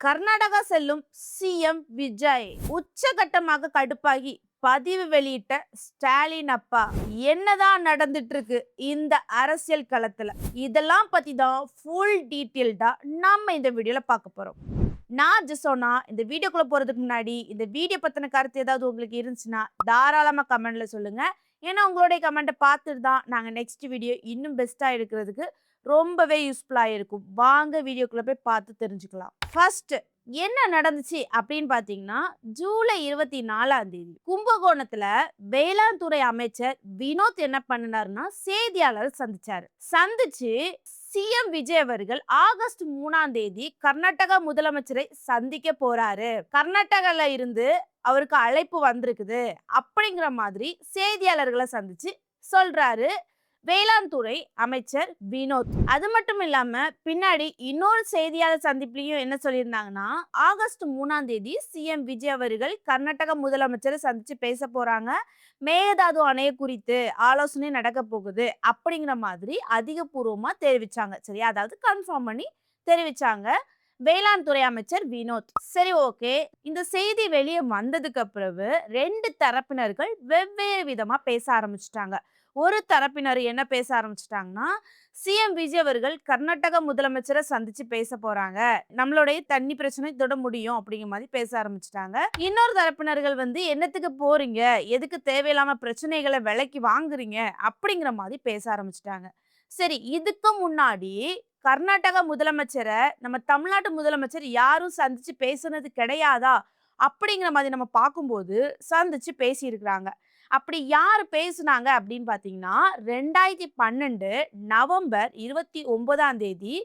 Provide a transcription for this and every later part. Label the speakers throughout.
Speaker 1: கர்நாடகா செல்லும் சிஎம் விஜய் உச்சகட்டமாக கடுப்பாகி பதிவு வெளியிட்ட ஸ்டாலின் அப்பா என்னதான் நடந்துட்டு இருக்கு இந்த அரசியல் களத்துல இதெல்லாம் பத்தி தான் ஃபுல் டீட்டெயில்டா நம்ம இந்த வீடியோல பார்க்க போறோம். நான் ஜிசோனா இந்த வீடியோக்குள்ள போறதுக்கு முன்னாடி இந்த வீடியோ பத்தின கருத்து ஏதாவது உங்களுக்கு இருந்துச்சுன்னா தாராளமா கமெண்ட்ல சொல்லுங்க. ஏன்னா உங்களுடைய கமெண்ட்டை பார்த்துட்டு தான் நாங்கள் நெக்ஸ்ட் வீடியோ இன்னும் பெஸ்ட்டாக எடுக்கிறதுக்கு ரொம்பவே யூஸ்ஃபுல்லாக இருக்கும். வாங்க வீடியோக்குள்ளே போய் பார்த்து தெரிஞ்சுக்கலாம். ஃபர்ஸ்ட் என்ன நடந்துச்சு அப்படின்னு பார்த்தீங்கன்னா, ஜூலை 24ஆம் தேதி கும்பகோணத்துல வேளாண் துறை அமைச்சர் வினோத் என்ன பண்ணினாருன்னா செய்தியாளர் சந்திச்சு சிஎம் விஜய் அவர்கள் ஆகஸ்ட் 3ஆம் தேதி கர்நாடகா முதலமைச்சரை சந்திக்க போறாரு, கர்நாடகால இருந்து அவருக்கு அழைப்பு வந்திருக்குது அப்படிங்கிற மாதிரி செய்தியாளர்களை சந்திச்சு சொல்றாரு வேளாண் துறை அமைச்சர் வினோத். அது மட்டும் இல்லாம பின்னாடி இன்னொரு செய்தியாளர் சந்திப்புலயும் என்ன சொல்லியிருந்தாங்கன்னா, ஆகஸ்ட் 3ஆம் தேதி சிஎம் விஜய் அவர்கள் கர்நாடக முதலமைச்சரை சந்திச்சு பேச போறாங்க, மேகதாது அணை குறித்து ஆலோசனை நடக்க போகுது அப்படிங்கிற மாதிரி அதிகபூர்வமா தெரிவிச்சாங்க. சரியா, அதாவது கன்ஃபார்ம் பண்ணி தெரிவிச்சாங்க வேளாண் துறை அமைச்சர் வினோத். சரி, ஓகே. இந்த செய்தி வெளியே வந்ததுக்கு அப்புறம் ரெண்டு தரப்பினர்கள் வெவ்வேறு விதமா பேச ஆரம்பிச்சிட்டாங்க. ஒரு தரப்பினர் என்ன பேச ஆரம்பிச்சிட்டாங்கன்னா, சிஎம் விஜய் அவர்கள் கர்நாடக முதலமைச்சரை சந்திச்சு பேச போறாங்க, நம்மளுடைய தண்ணி பிரச்சனை தொட முடியும் அப்படிங்கிற மாதிரி பேச ஆரம்பிச்சிட்டாங்க. இன்னொரு தரப்பினர்கள் என்னத்துக்கு போறீங்க, எதுக்கு தேவையில்லாம பிரச்சனைகளை விலைக்கு வாங்குறீங்க அப்படிங்கிற மாதிரி பேச ஆரம்பிச்சிட்டாங்க. சரி, இதுக்கு முன்னாடி கர்நாடக முதலமைச்சரை நம்ம தமிழ்நாட்டு முதலமைச்சர் யாரும் சந்திச்சு பேசுனது கிடையாதா அப்படிங்கிற மாதிரி நம்ம பார்க்கும்போது சந்திச்சு பேசியிருக்கிறாங்க. அப்படி யார் பேசுனாங்க அப்படின்னு பார்த்தீங்கன்னா, 2012 நவம்பர் 29ஆம் தேதி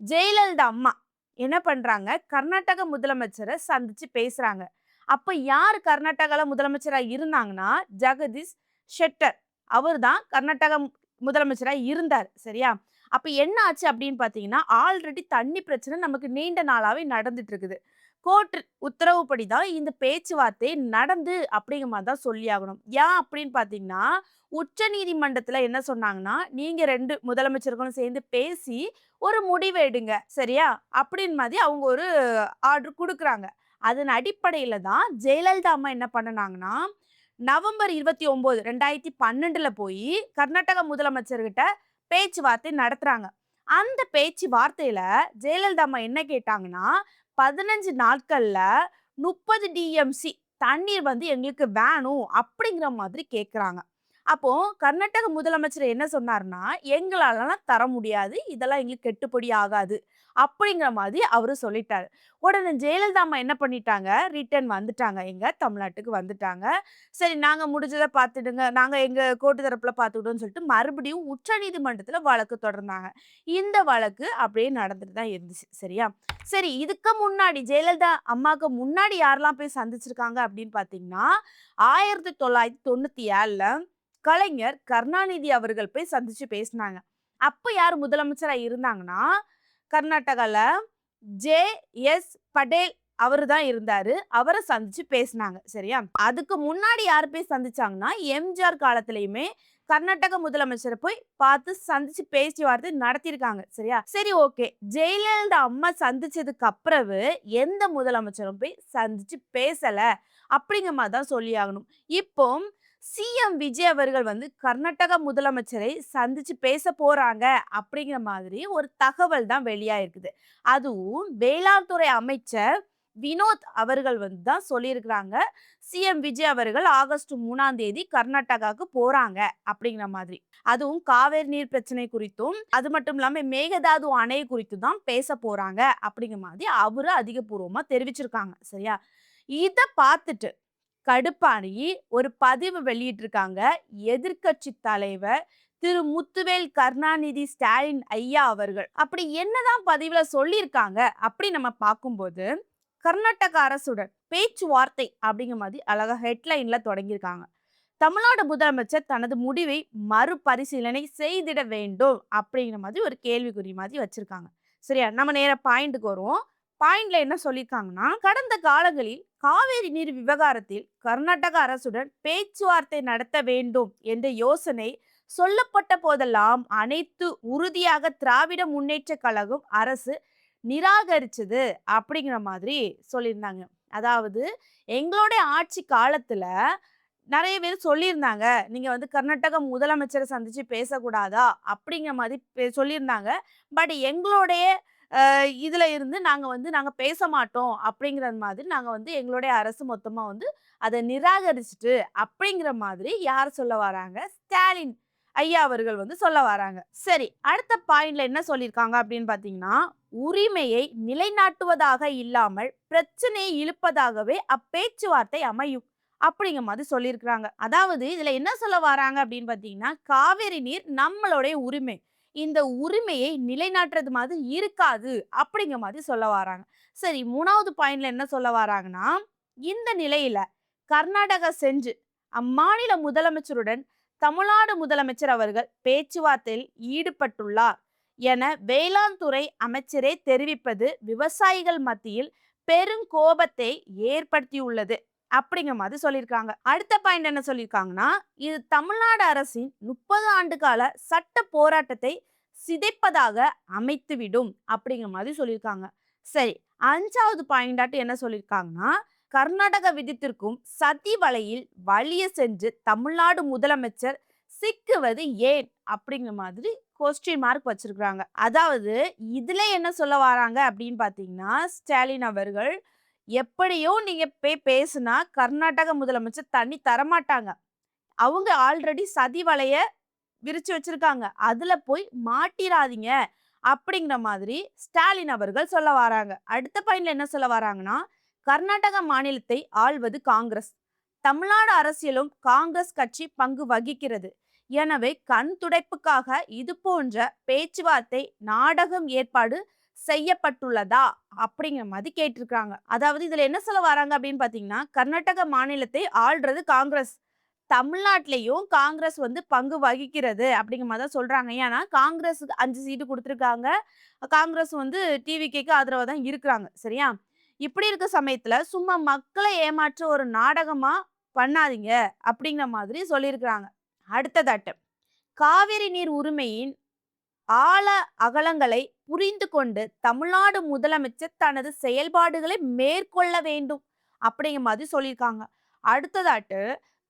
Speaker 1: ஜெயலலிதா அம்மா என்ன பண்றாங்க, கர்நாடக முதலமைச்சரை சந்திச்சு பேசுறாங்க. அப்ப யார் கர்நாடகால முதலமைச்சரா இருந்தாங்கன்னா, ஜெகதீஷ் ஷெட்டர் அவர் தான் கர்நாடக முதலமைச்சரா இருந்தார். சரியா, அப்ப என்ன ஆச்சு அப்படின்னு பார்த்தீங்கன்னா, ஆல்ரெடி தண்ணி பிரச்சனை நமக்கு நீண்ட நாளாவே நடந்துட்டு இருக்குது. கோர்ட் உத்தரவுப்படி தான் இந்த பேச்சுவார்த்தை நடந்து அப்படிங்கிற மாதிரி தான் சொல்லி ஆகணும். ஏன் அப்படின்னு பார்த்தீங்கன்னா, உச்ச நீதிமன்றத்துல என்ன சொன்னாங்கன்னா, நீங்க 2 முதலமைச்சர்களும் சேர்ந்து பேசி ஒரு முடிவு எடுங்க, சரியா, அப்படின்னு மாதிரி அவங்க ஒரு ஆர்டர் கொடுக்குறாங்க. அதன் அடிப்படையில தான் ஜெயலலிதா அம்மா என்ன பண்ணுனாங்கன்னா, நவம்பர் 29 2012ல போய் கர்நாடக முதலமைச்சர்கிட்ட பேச்சுவார்த்தை நடத்துறாங்க. அந்த பேச்சுவார்த்தையில ஜெயலலிதா அம்மா என்ன கேட்டாங்கன்னா, 15 நாட்கள்ல 30 டிஎம்சி தண்ணீர் எங்களுக்கு வேணும் அப்படிங்கிற மாதிரி கேட்குறாங்க. அப்போ கர்நாடக முதலமைச்சர் என்ன சொன்னார்னா, எங்களாலலாம் தர முடியாது, இதெல்லாம் எங்களுக்கு கெட்டுப்படி ஆகாது அப்படிங்கிற மாதிரி அவரு சொல்லிட்டாரு. உடனே ஜெயலலிதா அம்மா என்ன பண்ணிட்டாங்க, ரிட்டர்ன் வந்துட்டாங்க, எங்க தமிழ்நாட்டுக்கு வந்துட்டாங்க. சரி, நாங்க முடிஞ்சதை பார்த்துடுங்க, நாங்க எங்க கோர்ட்டு தரப்புல பார்த்துக்கிட்டோம்னு சொல்லிட்டு மறுபடியும் உச்ச நீதிமன்றத்துல வழக்கு தொடர்ந்தாங்க. இந்த வழக்கு அப்படியே நடந்துட்டு தான் இருந்துச்சு. சரியா, சரி, இதுக்கு முன்னாடி ஜெயலலிதா அம்மாவுக்கு முன்னாடி யாரெல்லாம் போய் சந்திச்சிருக்காங்க அப்படின்னு பார்த்தீங்கன்னா, 1997ல கலைஞர் கருணாநிதி அவர்கள் போய் சந்திச்சு பேசினாங்க. அப்ப யார் முதலமைச்சரா இருந்தாங்கன்னா, கர்நாடகால ஜே.எஸ். படேல் அவரு தான் இருந்தாரு. அவரை சந்திச்சு பேசினாங்க. சரியா, அதுக்கு முன்னாடி யார் போய் சந்திச்சாங்கன்னா, எம்ஜிஆர் காலத்திலயுமே கர்நாடக முதலமைச்சரை போய் பார்த்து சந்திச்சு பேச்சுவார்த்தை நடத்தியிருக்காங்க. சரியா, சரி, ஓகே. ஜெயலலிதா அம்மா சந்திச்சதுக்கு அப்புறம் எந்த முதலமைச்சரும் போய் சந்திச்சு பேசல அப்படிங்கிற மாதிரி தான் சொல்லி ஆகணும். இப்போ சிஎம் விஜய் அவர்கள் கர்நாடக முதலமைச்சரை சந்திச்சு பேச போறாங்க அப்படிங்கிற மாதிரி ஒரு தகவல் தான் வெளியாயிருக்குது. அதுவும் வேளாண் துறை அமைச்சர் வினோத் அவர்கள் தான் சொல்லியிருக்கிறாங்க, சிஎம் விஜய் அவர்கள் ஆகஸ்ட் 3ஆம் தேதி கர்நாடகாவுக்கு போறாங்க அப்படிங்கிற மாதிரி. அதுவும் காவேரி நீர் பிரச்சனை குறித்தும் அது மட்டும் இல்லாம மேகதாது அணை குறித்து தான் பேச போறாங்க அப்படிங்கிற மாதிரி அவரு அதிகபூர்வமா தெரிவிச்சிருக்காங்க. சரியா, இத பார்த்துட்டு கடுப்பானி ஒரு பதிவு வெளியிட்டிருக்காங்க எதிர்க்கட்சி தலைவர் திரு முத்துவேல் கருணாநிதி ஸ்டாலின் ஐயா அவர்கள். அப்படி என்னதான் பதிவுல சொல்லியிருக்காங்க அப்படி நம்ம பார்க்கும்போது, கர்நாடக அரசுடன் பேச்சுவார்த்தை அப்படிங்கிற மாதிரி அழகா ஹெட்லைன்ல தொடங்கியிருக்காங்க. தமிழ்நாடு முதலமைச்சர் தனது முடிவை மறுபரிசீலனை செய்திட வேண்டும் அப்படிங்கிற மாதிரி ஒரு கேள்விக்குறி மாதிரி வச்சிருக்காங்க. சரியா, நம்ம நேர பாயிண்ட்டுக்கு வருவோம். பாயிண்ட்ல என்ன சொல்லியிருக்காங்கன்னா, கடந்த காலங்களில் காவேரி நீர் விவகாரத்தில் கர்நாடக அரசுடன் பேச்சுவார்த்தை நடத்த வேண்டும் என்ற யோசனை சொல்லப்பட்ட போதெல்லாம் அனைத்து உறுதியாக திராவிட முன்னேற்ற கழகம் அரசு நிராகரிச்சது அப்படிங்கிற மாதிரி சொல்லியிருந்தாங்க. அதாவது எங்களுடைய ஆட்சி காலத்துல நெறைய பேர் சொல்லியிருந்தாங்க. நீங்க வந்து கர்நாடக முதலமைச்சர சந்திச்சு பேசக்கூடாதா? அப்படிங்கிற மாரி சொல்லியிருந்தாங்க. பட் எங்களுடைய இதுல இருந்து நாங்க பேச மாட்டோம் அப்படிங்கிற மாதிரி நாங்க வந்து எங்களுடைய அரசு மொத்தமா வந்து அத நிராகரிச்சுட்டு அப்படிங்கிற மாதிரி யார் சொல்ல வராங்க? ஸ்டாலின் ஐயா அவர்கள் வந்து சொல்ல வராங்க. சரி, அடுத்த பாயிண்ட்ல என்ன சொல்லியிருக்காங்க அப்படின்னு பார்த்தீங்கன்னா, உரிமையை நிலைநாட்டுவதாக இல்லாமல் பிரச்சனையை இழுப்பதாகவே அப்பேச்சுவார்த்தை அமையும். அப்படிங்கிற மாதிரி சொல்லியிருக்கிறாங்க. அதாவது இதுல என்ன சொல்ல வராங்க அப்படின்னு பார்த்தீங்கன்னா, காவிரி நீர் நம்மளுடைய உரிமை. இந்த உரிமையை நிலைநாட்டுறது மாதிரி இருக்காது அப்படிங்கிற மாதிரி சொல்ல வராங்க. சரி, 3வது பாயிண்ட்ல என்ன சொல்ல வராங்கன்னா, இந்த நிலையில கர்நாடகா சென்று அம்மாநில முதலமைச்சருடன் தமிழ்நாடு முதலமைச்சர் அவர்கள் பேச்சுவார்த்தையில் ஈடுபட்டுள்ளார் என வேளாண் துறை அமைச்சரே தெரிவிப்பது விவசாயிகள் மத்தியில் பெருங்கோபத்தை ஏற்படுத்தியுள்ளது அப்படிங்கிற மாதிரி சொல்லியிருக்காங்க. அடுத்த பாயிண்ட் என்ன சொல்லியிருக்காங்கன்னா, இது தமிழ்நாடு அரசின் 30 ஆண்டு கால சட்ட போராட்டத்தை சிதைப்பதாக அமைத்துவிடும் அப்படிங்கிற மாதிரி சொல்லியிருக்காங்க. சரி, 5வது பாயிண்டாட்டு என்ன சொல்லியிருக்காங்கன்னா, கர்நாடக விதித்திருக்கும் சதி வலையில் வலிய சென்று தமிழ்நாடு முதலமைச்சர் சிக்குவது ஏன் அப்படிங்கிற மாதிரி கொஸ்டின் மார்க் வச்சிருக்காங்க. அதாவது இதுல என்ன சொல்ல வராங்க அப்படின்னு பாத்தீங்கன்னா, ஸ்டாலின் அவர்கள் எப்படியோ நீங்க பேசுனா கர்நாடக முதலமைச்சர் தண்ணி தரமாட்டாங்க. அவங்க ஆல்ரெடி சதி வலைய விரிச்சு வச்சிருக்காங்க. அதுல போய் மாட்டிராதீங்க அப்படிங்கிற மாதிரி ஸ்டாலின் அவர்கள் சொல்ல வராங்க. அடுத்த பாயிண்ட்ல என்ன சொல்ல வராங்கன்னா, கர்நாடக மாநிலத்தை ஆள்வது காங்கிரஸ். தமிழ்நாடு அரசியலும் காங்கிரஸ் கட்சி பங்கு வகிக்கிறது. எனவே கண் துடைப்புக்காக இது போன்ற பேச்சுவார்த்தை நாடகம் ஏற்பாடு செய்யப்பட்டுள்ளதா அப்படிங்கிற மாதிரி கேட்டிருக்காங்க. அதாவது இதுல என்ன சொல்ல வராங்க அப்படின்னு பாத்தீங்கன்னா, கர்நாடக மாநிலத்தை ஆள்றது காங்கிரஸ். தமிழ்நாட்டிலையும் காங்கிரஸ் வந்து பங்கு வகிக்கிறது அப்படிங்கிற மாதிரி தான் சொல்றாங்க. ஏன்னா காங்கிரஸுக்கு 5 சீட்டு கொடுத்துருக்காங்க. காங்கிரஸ் வந்து டிவிகேக்கு ஆதரவா தான் இருக்கிறாங்க. சரியா? இப்படி இருக்க சமயத்துல சும்மா மக்களை ஏமாற்ற ஒரு நாடகமா பண்ணாதீங்க அப்படிங்கிற மாதிரி சொல்லியிருக்கிறாங்க. அடுத்ததாட்டு காவிரி நீர் உரிமையின் ஆழ அகலங்களை புரிந்து கொண்டு தமிழ்நாடு முதலமைச்சர் தனது செயல்பாடுகளை மேற்கொள்ள வேண்டும் அப்படிங்கிற மாதிரி சொல்லியிருக்காங்க. அடுத்ததாட்டு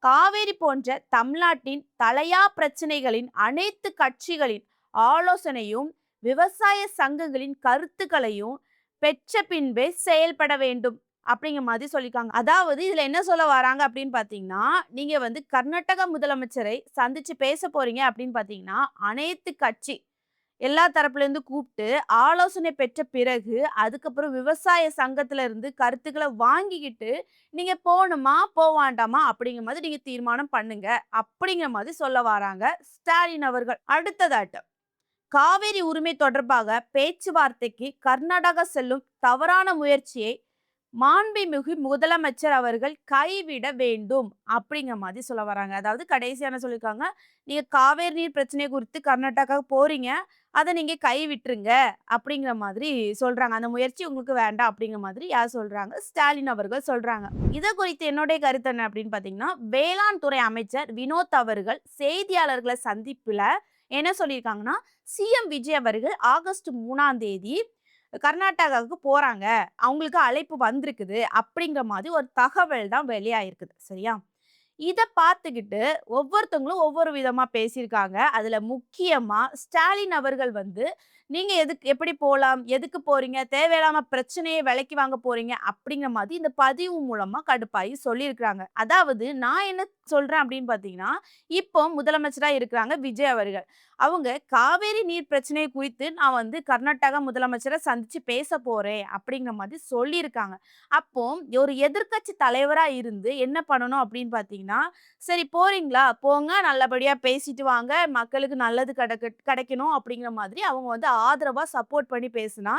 Speaker 1: காவேரி போன்ற தமிழ்நாட்டின் தலையா பிரச்சனைகளின் அனைத்து கட்சிகளின் ஆலோசனையும் விவசாய சங்கங்களின் கருத்துக்களையும் பெற்ற பின்பே செயல்பட வேண்டும் அப்படிங்கிற மாதிரி சொல்லியிருக்காங்க. அதாவது இதுல என்ன சொல்ல வராங்க அப்படின்னு பாத்தீங்கன்னா, நீங்க வந்து கர்நாடக முதலமைச்சரை சந்திச்சு பேச போறீங்க அப்படின்னு பாத்தீங்கன்னா, அனைத்து கட்சி எல்லா தரப்புல இருந்து கூப்பிட்டு ஆலோசனை பெற்ற பிறகு அதுக்கப்புறம் விவசாய சங்கத்துல இருந்து கருத்துக்களை வாங்கிக்கிட்டு நீங்க போகணுமா போவாண்டாமா அப்படிங்கிற மாதிரி நீங்க தீர்மானம் பண்ணுங்க அப்படிங்கிற மாதிரி சொல்ல வராங்க ஸ்டாலின் அவர்கள். அடுத்ததாட்டு காவிரி உரிமை தொடர்பாக பேச்சுவார்த்தைக்கு கர்நாடகா செல்லும் தவறான முயற்சியை மாண்புமிகு முதலமைச்சர் அவர்கள் கைவிட வேண்டும் அப்படிங்கிற மாதிரி சொல்ல வராங்க. அதாவது கடைசியான சொல்லியிருக்காங்க, நீங்க காவேரி நீர் பிரச்சனை குறித்து கர்நாடகா போறீங்க, அதை நீங்க கைவிட்டுருங்க அப்படிங்கிற மாதிரி சொல்றாங்க. அந்த முயற்சி உங்களுக்கு வேண்டாம் அப்படிங்கிற மாதிரி யார் சொல்றாங்க? ஸ்டாலின் அவர்கள் சொல்றாங்க. இதை குறித்து என்னுடைய கருத்து என்ன அப்படின்னு பாத்தீங்கன்னா, வேளாண் துறை அமைச்சர் வினோத் அவர்கள் செய்தியாளர்களை சந்திப்புல என்ன சொல்லியிருக்காங்கன்னா, சிஎம் விஜய் அவர்கள் ஆகஸ்ட் 3ஆம் தேதி கர்நாடகாவுக்கு போறாங்க. அவங்களுக்கு அழைப்பு வந்திருக்குது அப்படிங்கிற மாதிரி ஒரு தகவல் தான் வெளியாயிருக்குது. சரியா? இத பார்த்துக்கிட்டு ஒவ்வொருத்தவங்களும் ஒவ்வொரு விதமா பேசியிருக்காங்க. அதுல முக்கியமா ஸ்டாலின் அவர்கள் வந்து, "நீங்க எப்படி போலாம்? எதுக்கு போறீங்க? தேவையில்லாம பிரச்சனைய விலைக்கு வாங்க போறீங்க." அப்படிங்கிற மாதிரி இந்த பதிவு மூலமா கடுப்பாயி சொல்லியிருக்கிறாங்க. அதாவது நான் என்ன சொல்றேன் அப்படின்னு பார்த்தீங்கன்னா, இப்போ முதலமைச்சரா இருக்கிறாங்க விஜய் அவர்கள். அவங்க காவேரி நீர் பிரச்சனை குறித்து நான் வந்து கர்நாடகா முதலமைச்சரை சந்திச்சு பேச போறேன் அப்படிங்கிற மாதிரி சொல்லியிருக்காங்க. அப்போ ஒரு எதிர்க்கட்சி தலைவரா இருந்து என்ன பண்ணணும் அப்படின்னு பார்த்தீங்கன்னா, சரி போறீங்களா? போங்க நல்லபடியா பேசிட்டு வாங்க. மக்களுக்கு நல்லது கிடைக்கணும் அப்படிங்கிற மாதிரி அவங்க வந்து ஆதரவா சப்போர்ட் பண்ணி பேசினா,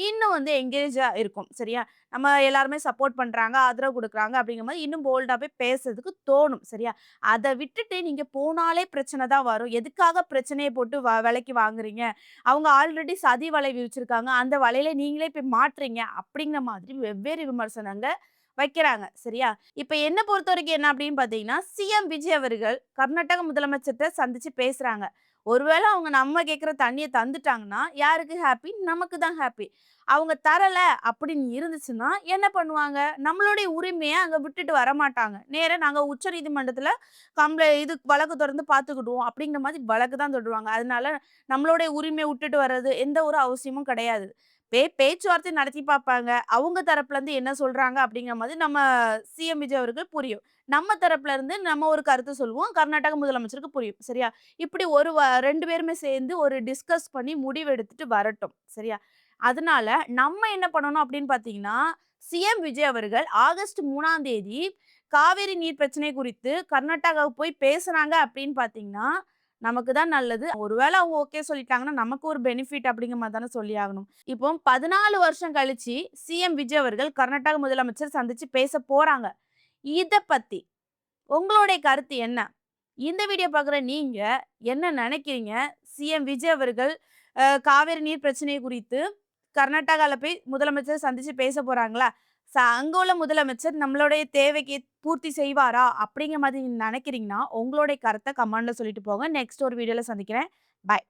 Speaker 1: இன்னும் வந்து என்கேஜா இருக்கும். சரியா? நம்ம எல்லாருமே சப்போர்ட் பண்றாங்க, ஆதரவு குடுக்குறாங்க அப்படிங்கிற மாரி இன்னும் போல்டா போய் பேசுறதுக்கு தோணும். சரியா? அத விட்டுட்டு நீங்க போனாலே பிரச்சனை தான் வரும். எதுக்காக பிரச்சனைய போட்டு விலைக்கு வாங்குறீங்க? அவங்க ஆல்ரெடி சதி வலை விரிச்சிருக்காங்க. அந்த வலையில நீங்களே போய் மாட்றீங்க. அப்படிங்கிற மாதிரி வெவ்வேறு விமர்சனங்க வைக்கிறாங்க. சரியா? இப்ப என்ன பொறுத்தவரைக்கும் என்ன அப்படின்னு பார்த்தீங்கன்னா, சிஎம் விஜய் அவர்கள் கர்நாடக முதலமைச்சர்ட்ட சந்திச்சு பேசுறாங்க. ஒருவேளை அவங்க நம்ம கேட்கிற தண்ணிய தந்துட்டாங்கன்னா, யாருக்கு ஹாப்பி? நமக்கு தான் ஹாப்பி. அவங்க தரல அப்படின்னு இருந்துச்சுன்னா என்ன பண்ணுவாங்க? நம்மளுடைய உரிமைய அங்க விட்டுட்டு வரமாட்டாங்க. நேரா நாங்க உச்சநீதிமன்றத்துல இது வழக்கு தொடர்ந்து பார்த்துக்கிடுவோம் அப்படிங்கிற மாதிரி வழக்கு தான் தொடருவாங்க. அதனால நம்மளுடைய உரிமைய விட்டுட்டு வர்றது எந்த ஒரு அவசியமும் கிடையாது. பேச்சுவார்த்தை நடத்தி பார்ப்பாங்க. அவங்க தரப்புல இருந்து என்ன சொல்றாங்க அப்படிங்கிற மாதிரி நம்ம சிஎம் விஜய் அவர்கள் புரியும். நம்ம தரப்புல இருந்து நம்ம ஒரு கருத்து சொல்லுவோம். கர்நாடக முதலமைச்சருக்கு புரியும். சரியா? இப்படி ஒரு 2 பேருமே சேர்ந்து ஒரு டிஸ்கஸ் பண்ணி முடிவு எடுத்துட்டு வரட்டும். சரியா? அதனால நம்ம என்ன பண்ணணும் அப்படின்னு பார்த்தீங்கன்னா, சிஎம் விஜய் அவர்கள் ஆகஸ்ட் 3ஆம் தேதி காவேரி நீர் பிரச்சனை குறித்து கர்நாடகாவுக்கு போய் பேசுனாங்க அப்படின்னு பார்த்தீங்கன்னா, நமக்கு தான் நல்லது. ஒருவேள அவங்க ஓகே சொல்லிட்டாங்கன்னா, நமக்கு ஒரு பெனிஃபிட் அப்படிங்கிற மாரி தானே சொல்லி ஆகணும். இப்போ 14 வருஷம் கழிச்சு சிஎம் விஜய் அவர்கள் கர்நாடக முதலமைச்சர் சந்திச்சு பேச போறாங்க. இத பத்தி உங்களுடைய கருத்து என்ன? இந்த வீடியோ பார்க்குற நீங்க என்ன நெனைக்கிறீங்க? சிஎம் விஜய் அவர்கள் காவேரி நீர் பிரச்சனை குறித்து கர்நாடகால போய் முதலமைச்சர் சந்திச்சு பேச போறாங்களா? அங்க உள்ள முதலமைச்சர் நம்மளுடைய தேவைக்கு பூர்த்தி செய்வாரா? அப்படிங்கிற மாதிரி நீங்க நெனைக்கிறீங்கன்னா, உங்களுடைய கருத்த கமெண்ட்ல சொல்லிட்டு போங்க. நெக்ஸ்ட் ஒரு வீடியோல சந்திக்கிறேன். பாய்.